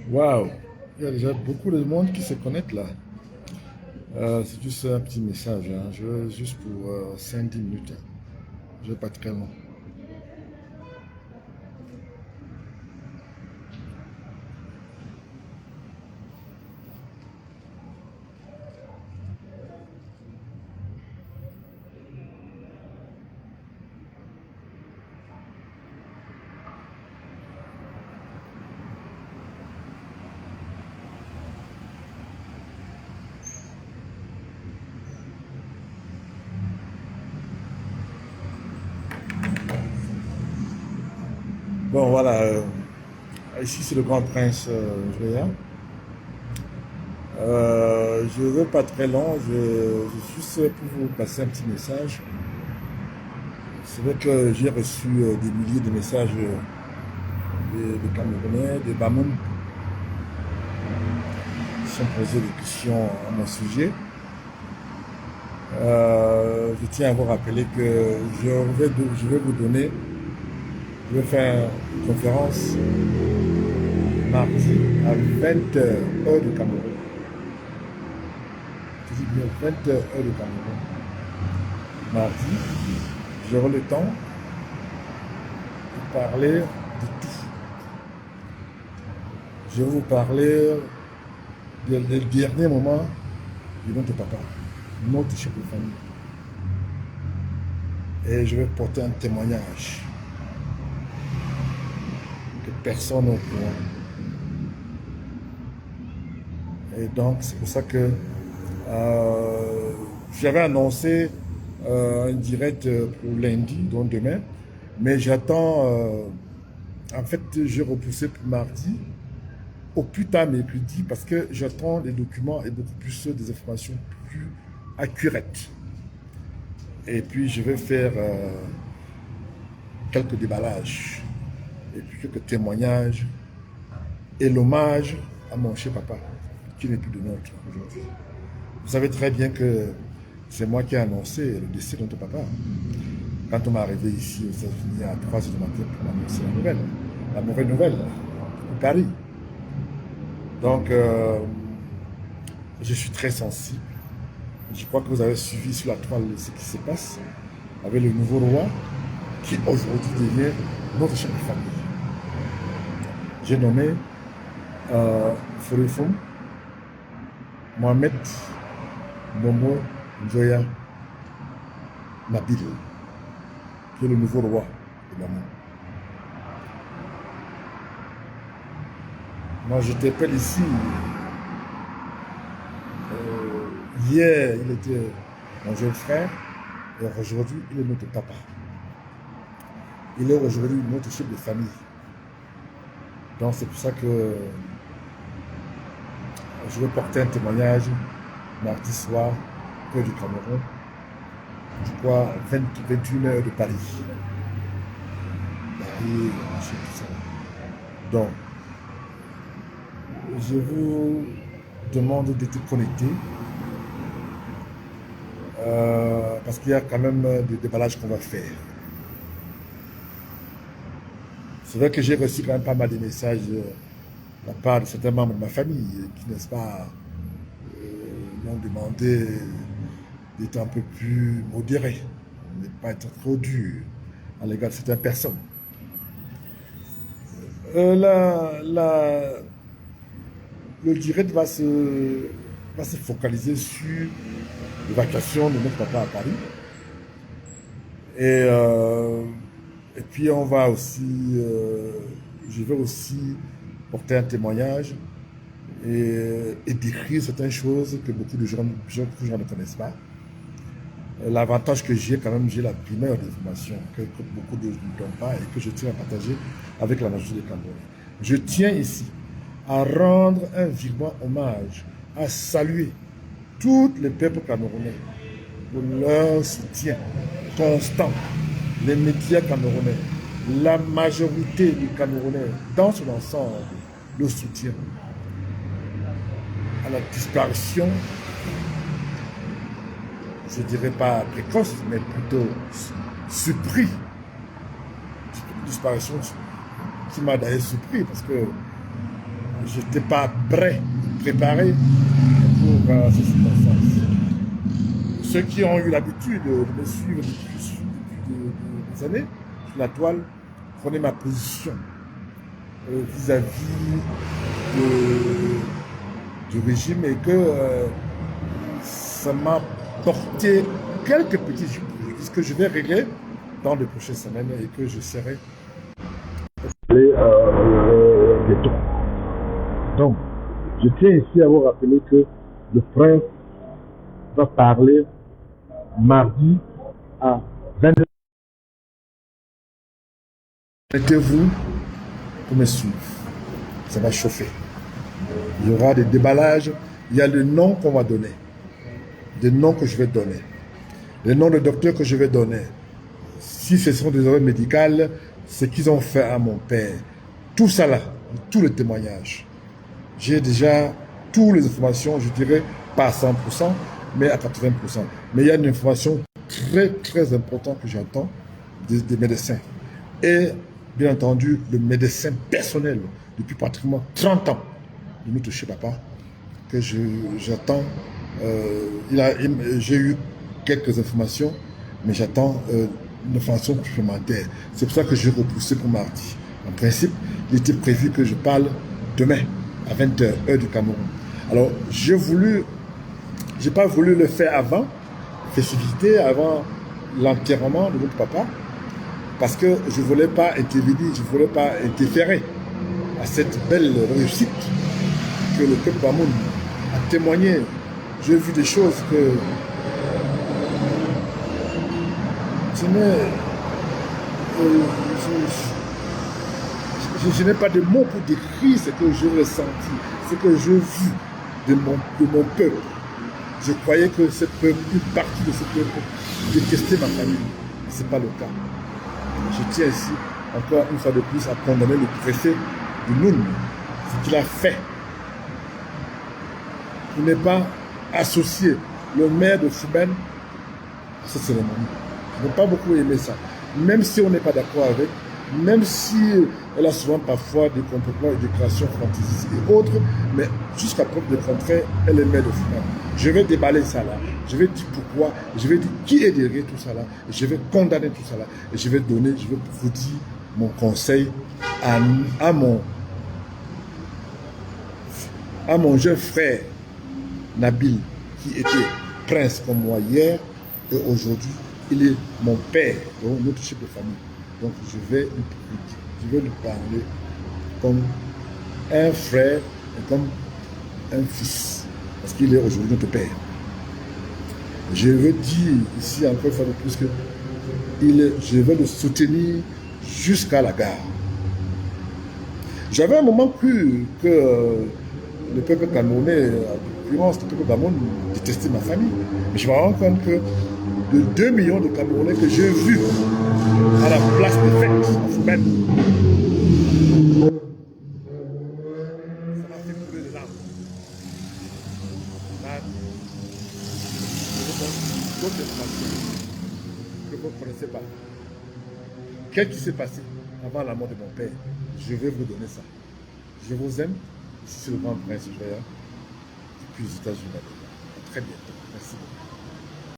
Waouh, il y a déjà beaucoup de monde qui se connecte là. C'est juste un petit message, hein. Je veux juste pour 5-10 minutes, hein. Je veux pas très long. Bon, voilà. Ici, c'est le grand prince Joya. Je veux pas très long. Je suis juste pour vous passer un petit message. C'est vrai que j'ai reçu des milliers de messages des Camerounais, des Bamoun, qui sont posés des questions à mon sujet. Je tiens à vous rappeler que je vais vous donner, je vais faire une conférence mardi à 20 heures, heure de Cameroun. Je dis bien 20 heures, heure de Cameroun. Mardi, j'aurai le temps de parler de tout. Je vais vous parler des derniers moments de notre papa, notre chef de famille. Et je vais porter un témoignage que personne n'est au courant. Et donc, c'est pour ça que j'avais annoncé un direct pour lundi, donc demain, mais j'attends, en fait, j'ai repoussé pour mardi, au plus tard mercredi, parce que j'attends des documents et beaucoup plus des informations plus accurate. Et puis je vais faire quelques déballages et puis quelques témoignages et l'hommage à mon cher papa, qui n'est plus de notre aujourd'hui. Vous savez très bien que c'est moi qui ai annoncé le décès de notre papa. Quand on m'est arrivé ici aux États-Unis à 3 heures du matin pour m'annoncer la mauvaise nouvelle, pour Paris. Donc, je suis très sensible. Je crois que vous avez suivi sur la toile ce qui se passe avec le nouveau roi qui aujourd'hui devient notre chef de famille. J'ai nommé Forefum Mohamed Momo Njoya Nabil, qui est le nouveau roi de Namou. Moi, je t'appelle ici. Hier, il était mon jeune frère, et aujourd'hui, il est notre papa. Il est aujourd'hui notre chef de famille. Donc, c'est pour ça que je vais porter un témoignage mardi soir, près du Cameroun, je crois 21 heures de Paris. Paris, tout ça. Donc, je vous demande d'être connectés parce qu'il y a quand même des déballages qu'on va faire. C'est vrai que j'ai reçu quand même pas mal de messages de la part de certains membres de ma famille qui, n'est-ce pas, m'ont demandé d'être un peu plus modéré, de ne pas être trop dur à l'égard de certaines personnes. Le direct va se focaliser sur l'évacuation de notre papa à Paris. Et puis on va aussi, je vais aussi porter un témoignage et décrire certaines choses que beaucoup de gens ne connaissent pas. L'avantage que j'ai quand même, j'ai la primeur d'information que beaucoup de gens ne donnent pas et que je tiens à partager avec la majorité des Camerounais. Je tiens ici à rendre un vivant hommage, à saluer tous les peuples camerounais pour leur soutien constant, les médias camerounais, la majorité des Camerounais dans son ensemble, le soutien à la disparition, je ne dirais pas précoce, mais plutôt surpris, disparition qui m'a d'ailleurs surpris parce que je n'étais pas prêt, préparé pour ces circonstances. Ceux qui ont eu l'habitude de me suivre depuis des années sur la toile prenaient ma position vis-à-vis du régime et que ça m'a porté quelques petits juges que je vais régler dans les prochaines semaines et que je serai bientôt. Donc, je tiens ici à vous rappeler que le prince va parler mardi à 22h. Mettez-vous pour me suivre. Ça va chauffer. Il y aura des déballages. Il y a le nom qu'on va donner. Des noms que je vais donner. Les noms de docteurs que je vais donner. Si ce sont des erreurs médicales, ce qu'ils ont fait à mon père. Tout ça là, tous les témoignages. J'ai déjà toutes les informations, je dirais pas à 100%, mais à 80%. Mais il y a une information très très importante que j'entends des médecins. Et bien entendu, le médecin personnel, depuis pratiquement 30 ans, de notre chez papa, que j'attends. J'ai eu quelques informations, mais j'attends une information supplémentaire. C'est pour ça que j'ai repoussé pour mardi. En principe, il était prévu que je parle demain à 20h, heure du Cameroun. Alors, j'ai pas voulu le faire avant la festivité, avant l'enterrement de notre papa, parce que je ne voulais pas intervenir, je ne voulais pas interférer à cette belle réussite que le peuple Bamoun a témoigné. J'ai vu des choses que je n'ai pas de mots pour décrire ce que j'ai ressenti, ce que j'ai vu de mon peuple. Je croyais que ce peuple, une partie de ce peuple, détestait ma famille. Ce n'est pas le cas. Je tiens ici, encore une fois de plus, à condamner le préfet de Noun, ce qu'il a fait. Il n'est pas associé le maire de Fouben à cette cérémonie. Je n'ai pas beaucoup aimé ça. Même si on n'est pas d'accord avec, même si elle a souvent parfois des comportements et des créations fantaisistes et autres, mais jusqu'à preuve de contraire, elle est maire de Fouben. Je vais déballer ça là, je vais dire pourquoi, je vais dire qui est derrière tout ça là, et je vais condamner tout ça là, et je vais vous dire mon conseil à mon jeune frère Nabil, qui était prince comme moi hier, et aujourd'hui, il est mon père, donc notre chef de famille. Donc je vais lui parler comme un frère et comme un fils, parce qu'il est aujourd'hui notre père. Je veux dire ici encore une fois de plus que je vais le soutenir jusqu'à la gare. J'avais un moment cru que le peuple camerounais, le peuple Cameroun détestait ma famille. Mais je me rends compte que de 2 millions de Camerounais que j'ai vus à la place des fêtes en Fouben, ça m'a fait couler les larmes. D'autres informations que vous ne connaissez pas. Qu'est-ce qui s'est passé avant la mort de mon père? Je vais vous donner ça. Je vous aime. Ici, c'est le grand prince Joya depuis les États-Unis. À très bientôt. Merci beaucoup.